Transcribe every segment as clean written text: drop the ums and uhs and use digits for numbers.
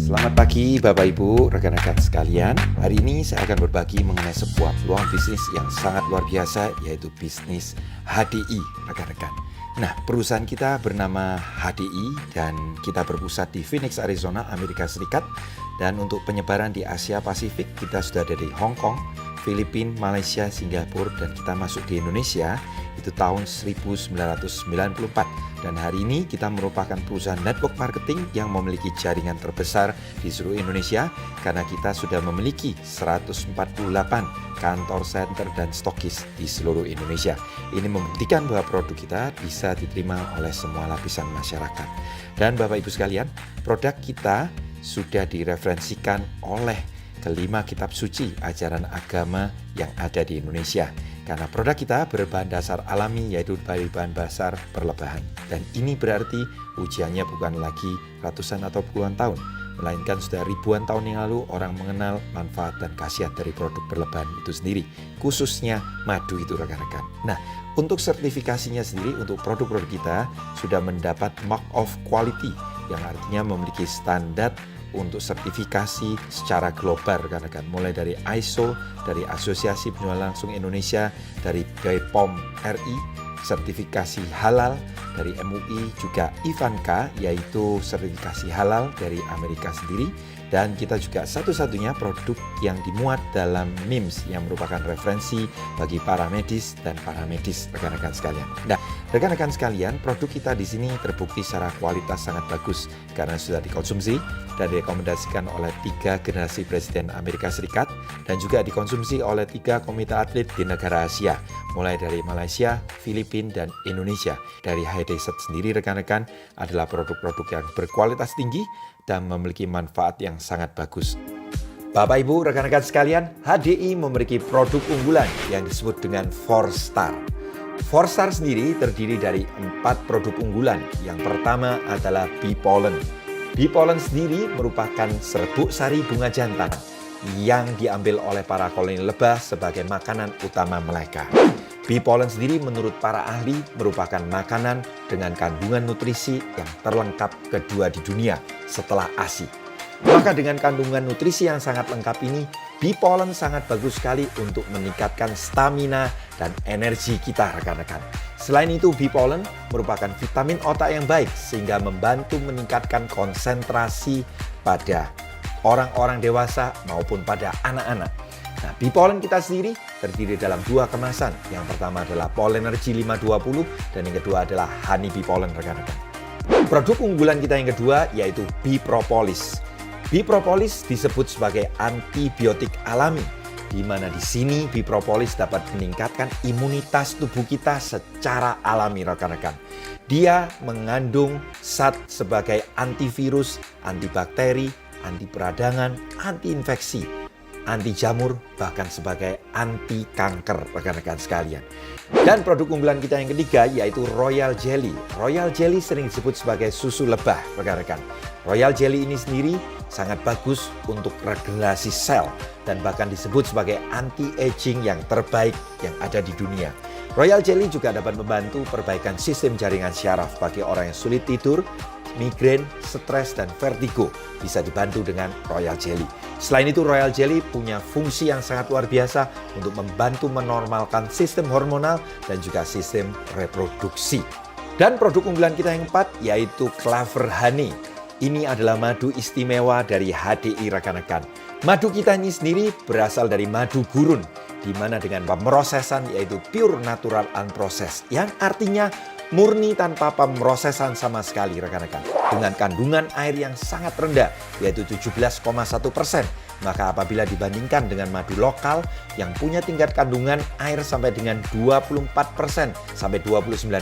Selamat pagi Bapak Ibu, rekan-rekan sekalian. Hari ini saya akan berbagi mengenai sebuah peluang bisnis yang sangat luar biasa, yaitu bisnis HDI, rekan-rekan. Nah, perusahaan kita bernama HDI dan kita berpusat di Phoenix, Arizona, Amerika Serikat. Dan untuk penyebaran di Asia Pasifik, kita sudah ada di Hong Kong, Filipina, Malaysia, Singapura, dan kita masuk di Indonesia itu tahun 1994. Dan hari ini kita merupakan perusahaan network marketing yang memiliki jaringan terbesar di seluruh Indonesia karena kita sudah memiliki 148 kantor center dan stokis di seluruh Indonesia. Ini membuktikan bahwa produk kita bisa diterima oleh semua lapisan masyarakat. Dan Bapak Ibu sekalian, produk kita sudah direferensikan oleh kelima kitab suci ajaran agama yang ada di Indonesia. Karena produk kita berbahan dasar alami, yaitu dari bahan dasar perlebahan. Dan ini berarti ujiannya bukan lagi ratusan atau puluhan tahun, melainkan sudah ribuan tahun yang lalu orang mengenal manfaat dan khasiat dari produk berlebahan itu sendiri, khususnya madu itu rekan-rekan. Nah, untuk sertifikasinya sendiri untuk produk-produk kita sudah mendapat mark of quality, yang artinya memiliki standar untuk sertifikasi secara global rekan-rekan, mulai dari ISO, dari Asosiasi Penjualan Langsung Indonesia, dari BPOM RI, sertifikasi halal dari MUI, juga IVANCA yaitu sertifikasi halal dari Amerika sendiri, dan kita juga satu-satunya produk yang dimuat dalam MIMS yang merupakan referensi bagi para medis dan paramedis rekan-rekan sekalian. Nah, rekan-rekan sekalian, produk kita di sini terbukti secara kualitas sangat bagus karena sudah dikonsumsi dan direkomendasikan oleh 3 generasi Presiden Amerika Serikat dan juga dikonsumsi oleh 3 komite atlet di negara Asia, mulai dari Malaysia, Filipina, dan Indonesia. Dari HDI sendiri rekan-rekan adalah produk-produk yang berkualitas tinggi dan memiliki manfaat yang sangat bagus. Bapak Ibu, rekan-rekan sekalian, HDI memiliki produk unggulan yang disebut dengan 4-Star. 4-Star sendiri terdiri dari 4 produk unggulan. Yang pertama adalah Bee Pollen. Bee Pollen sendiri merupakan serbuk sari bunga jantan yang diambil oleh para koloni lebah sebagai makanan utama mereka. Bee Pollen sendiri menurut para ahli merupakan makanan dengan kandungan nutrisi yang terlengkap kedua di dunia setelah ASI. Maka dengan kandungan nutrisi yang sangat lengkap ini, Bee Pollen sangat bagus sekali untuk meningkatkan stamina dan energi kita rekan-rekan. Selain itu, Bee Pollen merupakan vitamin otak yang baik sehingga membantu meningkatkan konsentrasi pada orang-orang dewasa maupun pada anak-anak. Nah, Bee Pollen kita sendiri terdiri dalam 2 kemasan. Yang pertama adalah Pollenergy 520 dan yang kedua adalah Honey Bee Pollen rekan-rekan. Produk unggulan kita yang kedua yaitu Bee Propolis. Bee Propolis disebut sebagai antibiotik alami, di mana di sini Bee Propolis dapat meningkatkan imunitas tubuh kita secara alami rekan-rekan. Dia mengandung zat sebagai antivirus, antibakteri, anti peradangan, anti infeksi, anti jamur, bahkan sebagai anti kanker rekan-rekan sekalian. Dan produk unggulan kita yang ketiga yaitu Royal Jelly. Royal Jelly sering disebut sebagai susu lebah rekan-rekan. Royal Jelly ini sendiri sangat bagus untuk regenerasi sel dan bahkan disebut sebagai anti-aging yang terbaik yang ada di dunia. Royal Jelly juga dapat membantu perbaikan sistem jaringan syaraf bagi orang yang sulit tidur, migrain, stres, dan vertigo bisa dibantu dengan Royal Jelly. Selain itu, Royal Jelly punya fungsi yang sangat luar biasa untuk membantu menormalkan sistem hormonal dan juga sistem reproduksi. Dan produk unggulan kita yang 4 yaitu Clover Honey. Ini adalah madu istimewa dari HDI rekan-rekan. Madu kita ini sendiri berasal dari madu gurun, di mana dengan pemrosesan yaitu pure natural unprocessed, yang artinya murni tanpa pemrosesan sama sekali rekan-rekan. Dengan kandungan air yang sangat rendah yaitu 17,1%. Maka apabila dibandingkan dengan madu lokal yang punya tingkat kandungan air sampai dengan 24% sampai 29%.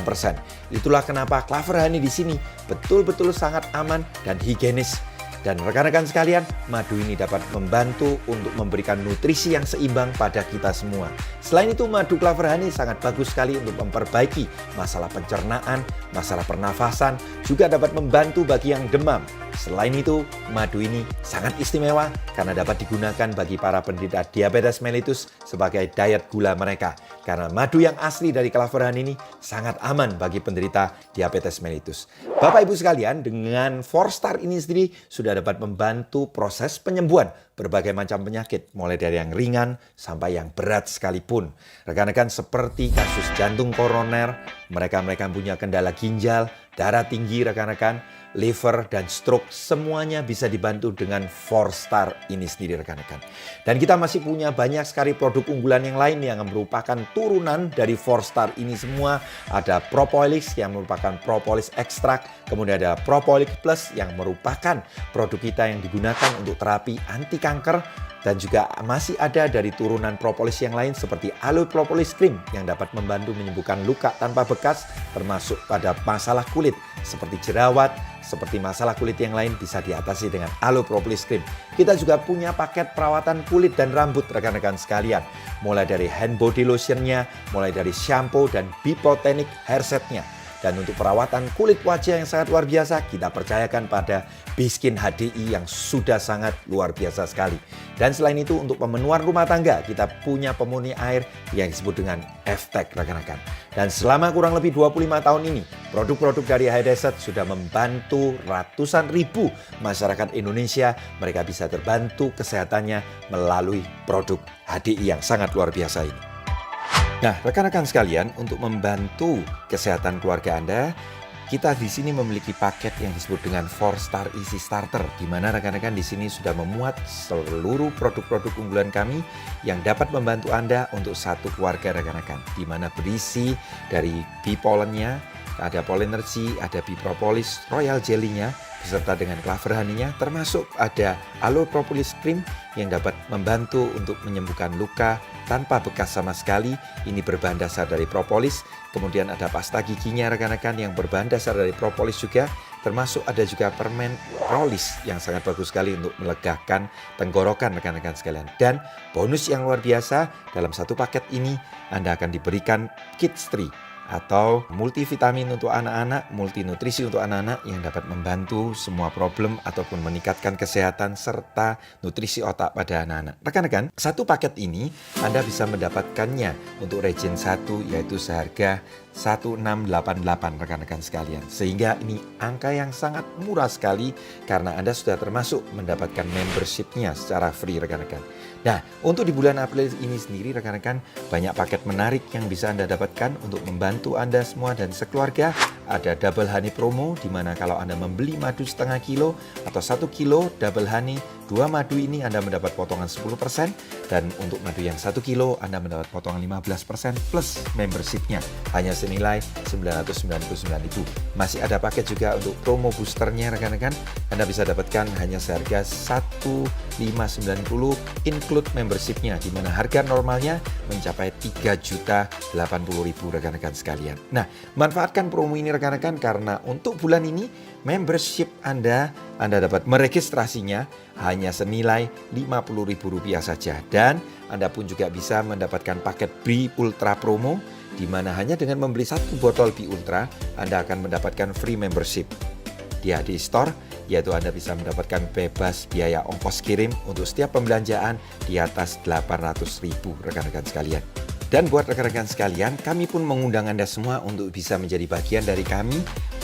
Itulah kenapa Clover Honey di sini betul-betul sangat aman dan higienis. Dan rekan-rekan sekalian, madu ini dapat membantu untuk memberikan nutrisi yang seimbang pada kita semua. Selain itu, madu Clover Honey sangat bagus sekali untuk memperbaiki masalah pencernaan, masalah pernafasan, juga dapat membantu bagi yang demam, Selain itu, madu ini sangat istimewa karena dapat digunakan bagi para penderita diabetes mellitus sebagai diet gula mereka. Karena madu yang asli dari claver honey ini sangat aman bagi penderita diabetes mellitus. Bapak Ibu sekalian, dengan 4-star ini sendiri sudah dapat membantu proses penyembuhan berbagai macam penyakit, mulai dari yang ringan sampai yang berat sekalipun. Rekan-rekan, seperti kasus jantung koroner, mereka punya kendala ginjal, darah tinggi rekan-rekan, liver, dan stroke, semuanya bisa dibantu dengan 4-star ini sendiri rekan-rekan. Dan kita masih punya banyak sekali produk unggulan yang lain yang merupakan turunan dari 4-star ini semua. Ada Propolis yang merupakan propolis ekstrak, kemudian ada Propolis Plus yang merupakan produk kita yang digunakan untuk terapi anti kanker. Dan juga masih ada dari turunan propolis yang lain seperti Aloe Propolis Cream yang dapat membantu menyembuhkan luka tanpa bekas, termasuk pada masalah kulit seperti jerawat, seperti masalah kulit yang lain bisa diatasi dengan Aloe Propolis Cream. Kita juga punya paket perawatan kulit dan rambut rekan-rekan sekalian. Mulai dari hand body lotionnya, mulai dari shampoo dan Bipotenic hair setnya. Dan untuk perawatan kulit wajah yang sangat luar biasa, kita percayakan pada Biskin HDI yang sudah sangat luar biasa sekali. Dan selain itu, untuk pemenuhan rumah tangga, kita punya pemurni air yang disebut dengan F-Tech rekan-rekan. Dan selama kurang lebih 25 tahun ini, produk-produk dari Hydesert sudah membantu ratusan ribu masyarakat Indonesia. Mereka bisa terbantu kesehatannya melalui produk HDI yang sangat luar biasa ini. Nah, rekan-rekan sekalian, untuk membantu kesehatan keluarga Anda, kita di sini memiliki paket yang disebut dengan 4-star Easy Starter, di mana rekan-rekan di sini sudah memuat seluruh produk-produk unggulan kami yang dapat membantu Anda untuk satu keluarga rekan-rekan, di mana berisi dari bee pollennya, ada Pollenergy, ada Bee Propolis, Royal Jelly-nya, beserta dengan claver honey-nya, termasuk ada Aloe Propolis Cream yang dapat membantu untuk menyembuhkan luka tanpa bekas sama sekali. Ini berbahan dasar dari propolis. Kemudian ada pasta giginya rekan-rekan yang berbahan dasar dari propolis juga. Termasuk ada juga permen Prolis yang sangat bagus sekali untuk melegakan tenggorokan rekan-rekan sekalian. Dan bonus yang luar biasa, dalam satu paket ini Anda akan diberikan Kids Tree atau multivitamin untuk anak-anak, multinutrisi untuk anak-anak yang dapat membantu semua problem ataupun meningkatkan kesehatan serta nutrisi otak pada anak-anak. Rekan-rekan, satu paket ini Anda bisa mendapatkannya untuk region 1 yaitu seharga 1688 rekan-rekan sekalian. Sehingga ini angka yang sangat murah sekali karena Anda sudah termasuk mendapatkan membership-nya secara free rekan-rekan. Nah, untuk di bulan April ini sendiri rekan-rekan banyak paket menarik yang bisa Anda dapatkan untuk membantu Anda semua dan sekeluarga. Ada double honey promo di mana kalau Anda membeli madu setengah kilo atau 1 kilo double honey, 2 madu ini Anda mendapat potongan 10%, dan untuk madu yang 1 kilo Anda mendapat potongan 15% plus membershipnya hanya senilai 999.000. Masih ada paket juga untuk promo boosternya rekan-rekan. Anda bisa dapatkan hanya seharga 1.590 include membershipnya, di mana harga normalnya mencapai 3.080.000 rekan-rekan sekalian. Nah, manfaatkan promo ini rekan-rekan karena untuk bulan ini membership Anda dapat meregistrasinya hanya senilai Rp50.000 saja, dan Anda pun juga bisa mendapatkan paket Bee Ultra promo di mana hanya dengan membeli 1 botol Bee Ultra Anda akan mendapatkan free membership di HDI Store, yaitu Anda bisa mendapatkan bebas biaya ongkos kirim untuk setiap pembelanjaan di atas 800.000 rekan-rekan sekalian. Dan buat rekan-rekan sekalian, kami pun mengundang Anda semua untuk bisa menjadi bagian dari kami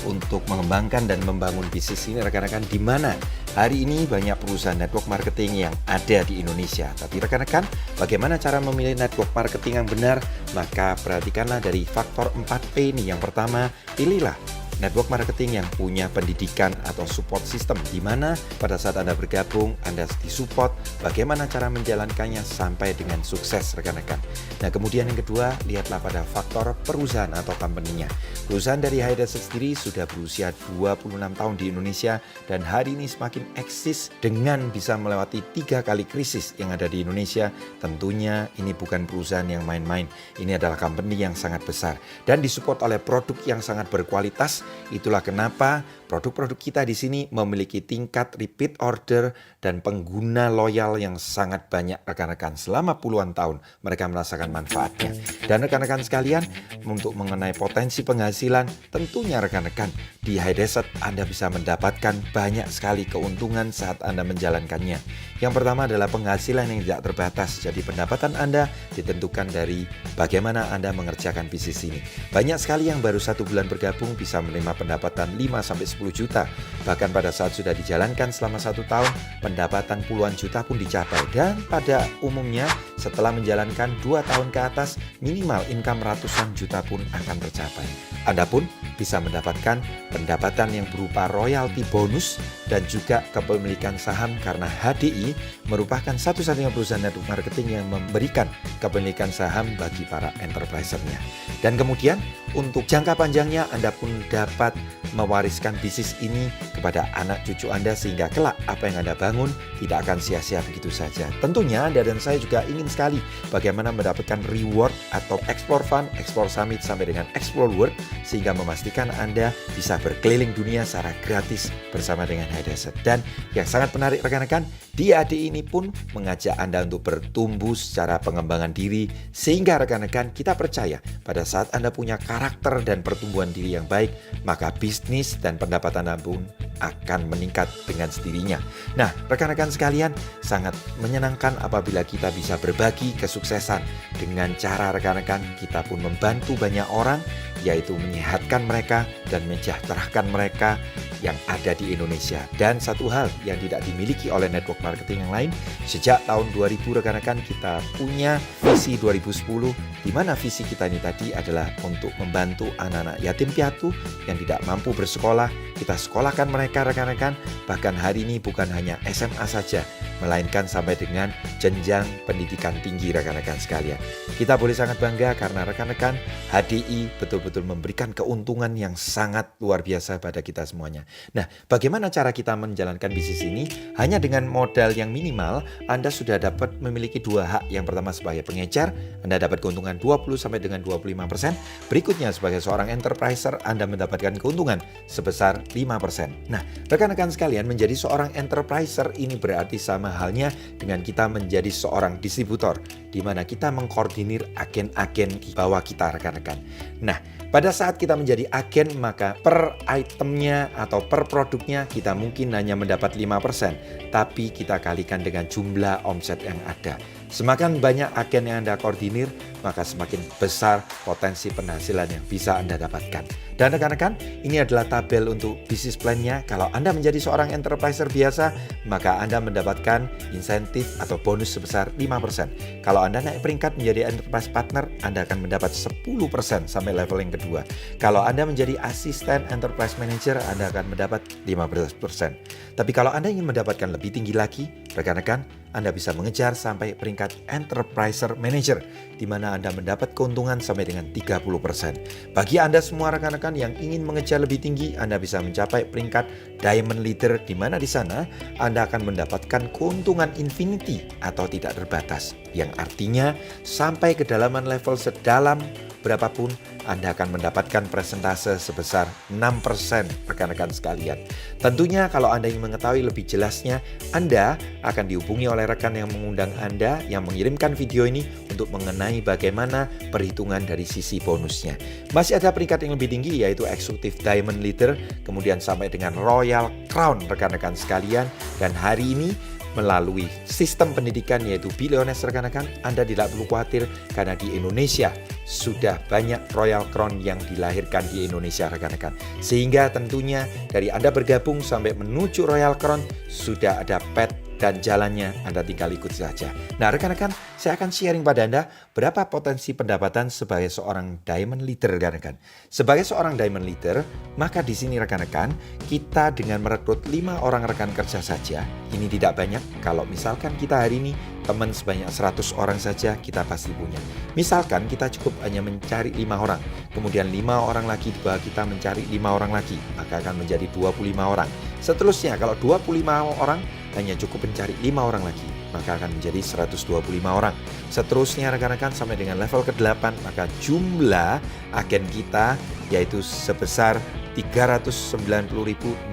untuk mengembangkan dan membangun bisnis ini rekan-rekan, di mana hari ini banyak perusahaan network marketing yang ada di Indonesia. Tapi rekan-rekan, bagaimana cara memilih network marketing yang benar? Maka perhatikanlah dari faktor 4P ini. Yang pertama, pilihlah network marketing yang punya pendidikan atau support system, di mana pada saat Anda bergabung, Anda disupport bagaimana cara menjalankannya sampai dengan sukses rekan-rekan. Nah, kemudian yang kedua, lihatlah pada faktor perusahaan atau company-nya. Perusahaan dari Hydesert sendiri sudah berusia 26 tahun di Indonesia dan hari ini semakin eksis dengan bisa melewati 3 kali krisis yang ada di Indonesia. Tentunya ini bukan perusahaan yang main-main. Ini adalah company yang sangat besar dan disupport oleh produk yang sangat berkualitas. Itulah kenapa produk-produk kita di sini memiliki tingkat repeat order dan pengguna loyal yang sangat banyak rekan-rekan. Selama puluhan tahun mereka merasakan manfaatnya. Dan rekan-rekan sekalian, untuk mengenai potensi penghasilan, tentunya rekan-rekan di High Desert Anda bisa mendapatkan banyak sekali keuntungan saat Anda menjalankannya. Yang pertama adalah penghasilan yang tidak terbatas. Jadi pendapatan Anda ditentukan dari bagaimana Anda mengerjakan bisnis ini. Banyak sekali yang baru 1 bulan bergabung bisa menerima pendapatan 5-10 juta. Bahkan pada saat sudah dijalankan selama 1 tahun, pendapatan puluhan juta pun dicapai. Dan pada umumnya setelah menjalankan 2 tahun ke atas, minimal income ratusan juta pun akan tercapai. Anda pun bisa mendapatkan pendapatan yang berupa royalti bonus dan juga kepemilikan saham karena HDI merupakan satu-satunya perusahaan network marketing yang memberikan kepemilikan saham bagi para enterpriser-nya. Dan kemudian untuk jangka panjangnya Anda pun dapat mewariskan bisnis ini kepada anak cucu Anda sehingga kelak apa yang Anda bangun tidak akan sia-sia begitu saja. Tentunya Anda dan saya juga ingin sekali bagaimana mendapatkan reward atau Explore Fund, Explore Summit sampai dengan Explore World sehingga memastikan Anda bisa berkeliling dunia secara gratis bersama dengan High Desert. Dan yang sangat menarik rekan-rekan, di ADI ini pun mengajak Anda untuk bertumbuh secara pengembangan diri sehingga rekan-rekan kita percaya pada saat Anda punya karakter dan pertumbuhan diri yang baik, maka bisnis dan pendapatan Anda pun akan meningkat dengan sendirinya. Nah, rekan-rekan sekalian, sangat menyenangkan apabila kita bisa berbagi kesuksesan dengan cara rekan-rekan kita pun membantu banyak orang, yaitu menyehatkan mereka dan mensejahterakan mereka yang ada di Indonesia. Dan satu hal yang tidak dimiliki oleh network marketing yang lain, sejak tahun 2000 rekan-rekan kita punya visi 2010, di mana visi kita ini tadi adalah untuk membantu anak-anak yatim piatu yang tidak mampu bersekolah. Kita sekolahkan mereka rekan-rekan, bahkan hari ini bukan hanya SMA saja, melainkan sampai dengan jenjang pendidikan tinggi rekan-rekan sekalian. Kita boleh sangat bangga karena rekan-rekan HDI betul-betul memberikan keuntungan yang sangat luar biasa pada kita semuanya. Nah, bagaimana cara kita menjalankan bisnis ini? Hanya dengan modal yang minimal, Anda sudah dapat memiliki 2 hak. Yang pertama sebagai pengecer, Anda dapat keuntungan 20-25%. Berikutnya sebagai seorang enterpriser, Anda mendapatkan keuntungan sebesar 5%. Nah, rekan-rekan sekalian, menjadi seorang enterpriser ini berarti sama halnya dengan kita menjadi seorang distributor, di mana kita mengkoordinir agen-agen di bawah kita rekan-rekan. Nah, pada saat kita menjadi agen, maka per itemnya atau per produknya kita mungkin hanya mendapat 5%, tapi kita kalikan dengan jumlah omset yang ada. Semakin banyak agen yang Anda koordinir, maka semakin besar potensi penghasilan yang bisa Anda dapatkan. Dan rekan-rekan, ini adalah tabel untuk bisnis plan-nya. Kalau Anda menjadi seorang enterpriser biasa, maka Anda mendapatkan insentif atau bonus sebesar 5%. Kalau Anda naik peringkat menjadi enterprise partner, Anda akan mendapat 10% sampai level yang kedua. Kalau Anda menjadi asisten enterprise manager, Anda akan mendapat 15%. Tapi kalau Anda ingin mendapatkan lebih tinggi lagi, rekan-rekan, Anda bisa mengejar sampai peringkat enterpriser manager, di mana Anda mendapat keuntungan sampai dengan 30%. Bagi Anda semua rekan-rekan yang ingin mengejar lebih tinggi, Anda bisa mencapai peringkat diamond leader, di mana di sana Anda akan mendapatkan keuntungan infinity atau tidak terbatas, yang artinya sampai kedalaman level sedalam berapapun Anda akan mendapatkan persentase sebesar 6% rekan-rekan sekalian. Tentunya kalau Anda ingin mengetahui lebih jelasnya, Anda akan dihubungi oleh rekan yang mengundang Anda yang mengirimkan video ini untuk mengenai bagaimana perhitungan dari sisi bonusnya. Masih ada peringkat yang lebih tinggi yaitu Executive Diamond Leader, kemudian sampai dengan Royal Crown rekan-rekan sekalian. Dan hari ini melalui sistem pendidikan yaitu Billionaires rekan-rekan, Anda tidak perlu khawatir karena di Indonesia sudah banyak Royal Crown yang dilahirkan di Indonesia rekan-rekan. Sehingga tentunya dari Anda bergabung sampai menuju Royal Crown sudah ada path dan jalannya, Anda tinggal ikut saja. Nah rekan-rekan, saya akan sharing pada Anda berapa potensi pendapatan sebagai seorang Diamond Leader rekan-rekan. Sebagai seorang Diamond Leader, maka di sini rekan-rekan, kita dengan merekrut 5 orang rekan kerja saja, ini tidak banyak. Kalau misalkan kita hari ini teman sebanyak 100 orang saja kita pasti punya. Misalkan kita cukup hanya mencari 5 orang, kemudian 5 orang lagi di bawah kita mencari 5 orang lagi, maka akan menjadi 25 orang. Seterusnya kalau 25 orang hanya cukup mencari 5 orang lagi, maka akan menjadi 125 orang. Seterusnya rekan-rekan sampai dengan level ke-8, maka jumlah agen kita yaitu sebesar 390.625.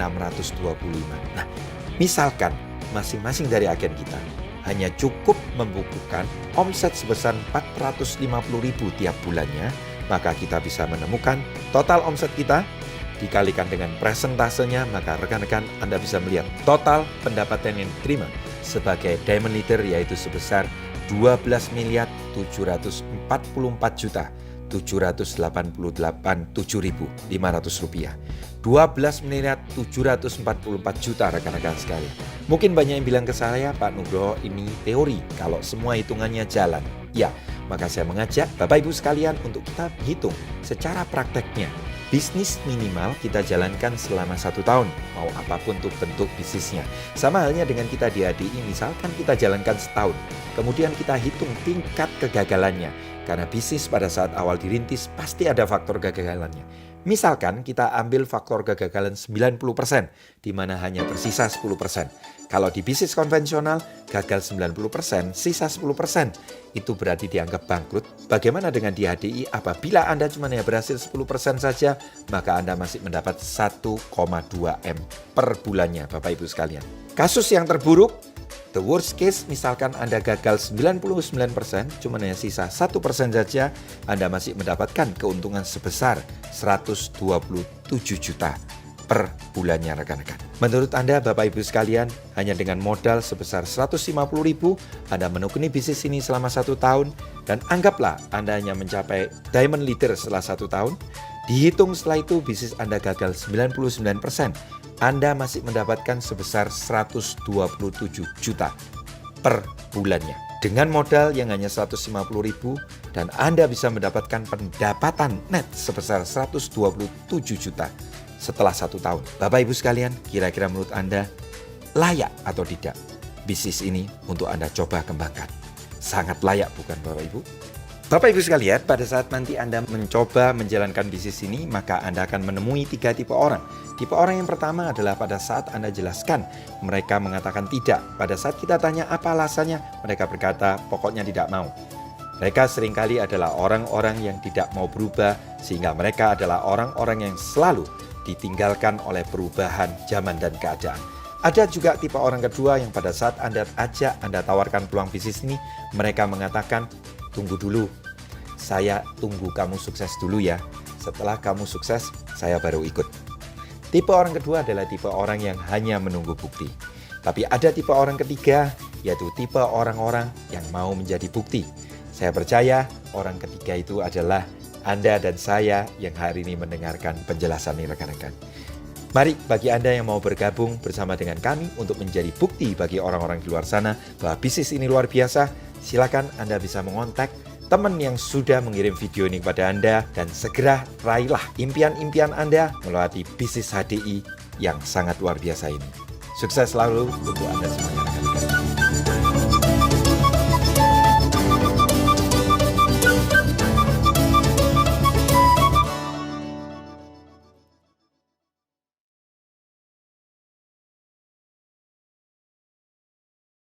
Nah, misalkan masing-masing dari agen kita hanya cukup membukukan omset sebesar 450.000 tiap bulannya, maka kita bisa menemukan total omset kita dikalikan dengan presentasenya, maka rekan-rekan Anda bisa melihat total pendapatan yang diterima sebagai Diamond Leader yaitu sebesar 12.784.788.7.500 rupiah. 12.744 juta rekan-rekan sekalian. Mungkin banyak yang bilang ke saya, Pak Nugroho, ini teori, kalau semua hitungannya jalan. Ya, maka saya mengajak Bapak Ibu sekalian untuk kita hitung secara prakteknya. Bisnis minimal kita jalankan selama 1 tahun, mau apapun untuk bentuk bisnisnya. Sama halnya dengan kita di HDI, misalkan kita jalankan setahun, kemudian kita hitung tingkat kegagalannya. Karena bisnis pada saat awal dirintis pasti ada faktor kegagalannya. Misalkan kita ambil faktor kegagalan 90%, di mana hanya tersisa 10%. Kalau di bisnis konvensional, gagal 90%, sisa 10%. Itu berarti dianggap bangkrut. Bagaimana dengan di HDI? Apabila Anda cuma berhasil 10% saja, maka Anda masih mendapat 1,2 M per bulannya, Bapak Ibu sekalian. Kasus yang terburuk, the worst case, misalkan Anda gagal 99%, cuma hanya sisa 1% saja, Anda masih mendapatkan keuntungan sebesar 127 juta per bulannya rekan-rekan. Menurut Anda Bapak Ibu sekalian, hanya dengan modal sebesar 150.000, Anda menekuni bisnis ini selama 1 tahun, dan anggaplah Anda hanya mencapai Diamond Leader setelah 1 tahun, dihitung setelah itu bisnis Anda gagal 99%, Anda masih mendapatkan sebesar 127 juta per bulannya. Dengan modal yang hanya 150.000 dan Anda bisa mendapatkan pendapatan net sebesar 127 juta setelah 1 tahun. Bapak Ibu sekalian, kira-kira menurut Anda layak atau tidak bisnis ini untuk Anda coba kembangkan? Sangat layak bukan Bapak Ibu? Bapak Ibu sekalian, pada saat nanti Anda mencoba menjalankan bisnis ini, maka Anda akan menemui 3 tipe orang. Tipe orang yang pertama adalah pada saat Anda jelaskan, mereka mengatakan tidak. Pada saat kita tanya apa alasannya, mereka berkata pokoknya tidak mau. Mereka seringkali adalah orang-orang yang tidak mau berubah, sehingga mereka adalah orang-orang yang selalu ditinggalkan oleh perubahan zaman dan keadaan. Ada juga tipe orang kedua yang pada saat Anda ajak, Anda tawarkan peluang bisnis ini, mereka mengatakan, tunggu dulu, saya tunggu kamu sukses dulu ya. Setelah kamu sukses, saya baru ikut. Tipe orang kedua adalah tipe orang yang hanya menunggu bukti. Tapi ada tipe orang ketiga, yaitu tipe orang-orang yang mau menjadi bukti. Saya percaya orang ketiga itu adalah Anda dan saya yang hari ini mendengarkan penjelasan ini rekan-rekan. Mari bagi Anda yang mau bergabung bersama dengan kami untuk menjadi bukti bagi orang-orang di luar sana bahwa bisnis ini luar biasa, silakan Anda bisa mengontak teman yang sudah mengirim video ini kepada Anda dan segera raihlah impian-impian Anda melalui bisnis HDI yang sangat luar biasa ini. Sukses selalu untuk Anda semuanya.